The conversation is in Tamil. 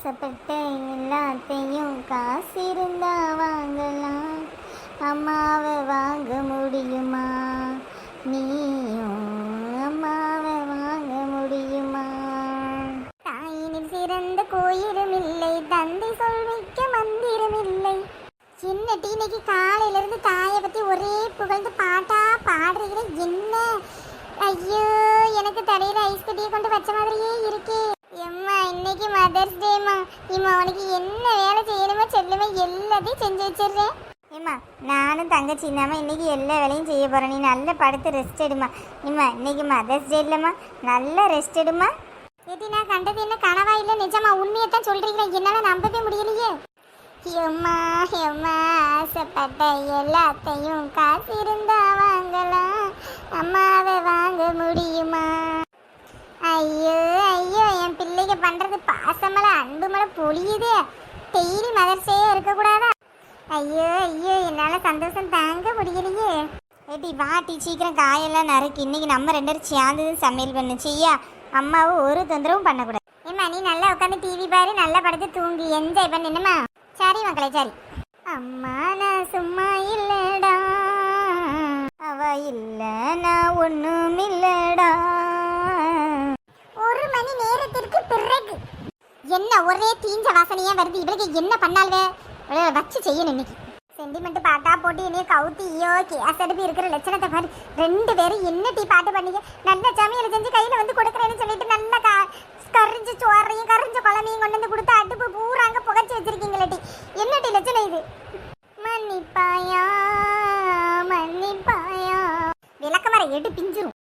ஆசைப்பட்ட எல்லாத்தையும் காசு இருந்தா வாங்கலாம், அம்மாவை வாங்க முடியுமா? நீயும் அம்மாவை வாங்க முடியுமா? தாயினில் சிறந்த கோயிலும் இல்லை, தந்தை சொல்விக்க மந்திரம் இல்லை. என்ன இன்னைக்கு காலையில இருந்து தாயை பத்தி ஒரே புகழ்ந்து பாட்டா பாடுறீங்களே என்ன? ஐயோ, எனக்கு தடையில ஐஸ் கட்டியை கொண்டு வச்ச மாதிரியே இருக்கு. எம்மா, இன்னைக்கு மதர்ஸ் டேமா. இம்மா, உனக்கு என்ன வேலை செய்யணுமோ சொல்லுமா, எல்லாத்தையும் செஞ்சு வச்சிடுறேன். ஏம்மா, நானும் தங்கச்சி இல்லாம இன்னைக்கு எல்லா வேலையும் செய்ய போறேன். நீ நல்லா படுத்து ரெஸ்ட் எடுமா. இம்மா, இன்னைக்கு மதர்ஸ் டே இல்லம்மா, நல்லா ரெஸ்ட் எடுமா. ஏட்டி, நான் கண்டது என்ன கனவா இல்லை நிஜமா? உண்மையத்தான் சொல்றீங்களா? என்னால நம்பவே முடியலையே. எம்மா எம்மா, ஆசைப்பட்ட எல்லாத்தையும் காசு இருந்தா வாங்கலாம், அம்மாவை வாங்க முடியுமா? ஐயோ ஐயோ, என் பிள்ளைங்க பண்றது பாசமலை அன்பு மலை பொழியுதே. டெய்லி மதர்ஸே இருக்கக்கூடாதா? ஐயோ ஐயோ, என்னால சந்தோஷம் தாங்க முடியலையே. ஏட்டி வாட்டி சீக்கிரம் காயெல்லாம் நறுக்கு. இன்னைக்கு நம்ம 2 பேரும் சேர்ந்து சமையல் பண்ணு செய்யா. அம்மாவை ஒரு தொந்தரவும் பண்ணக்கூடாது. ஏம்மா, நீ நல்லா உட்காந்து டிவி பாரு, நல்லா படுத்து தூங்கி என்ஜாய் பண்ணுமா? சரி மக்களே, சரி. அம்மா, நான் சும்மா இல்லடா, அவ இல்ல நான் ஒண்ணும் இல்லடா. 1 மணி நேரத்திற்கு பிறகு என்ன ஒரே தீஞ்ச வாசனையா வருது? இவளுக்கு என்ன பண்ணாலே வச்சு செய்யணும் இன்னைக்கு. சென்டிமெண்ட் பாட்டா போட்டு என்னைய கவுத்தியோ கேஸ் அடுப்பு இருக்கிற லட்சணத்தை பாரு. 2 பேரும் என்ன டீ பாட்டு பண்ணீங்க? நல்ல சமையல் செஞ்சு கையில வந்து கொடுக்குறேன்னு சொல்லிட்டு நல்லா கரிஞ்சு சோறையும் கரிஞ்ச குழம்பையும் கொண்டு வந்து கொடுத்து அடுப்பு பூராங்க புகைச்சி வச்சிருக்கீங்களே டி. என்ன டி லட்சணம் இது? மன்னிப்பாயா மன்னிப்பாயா, விளக்கமர எடு பிஞ்சிரும்.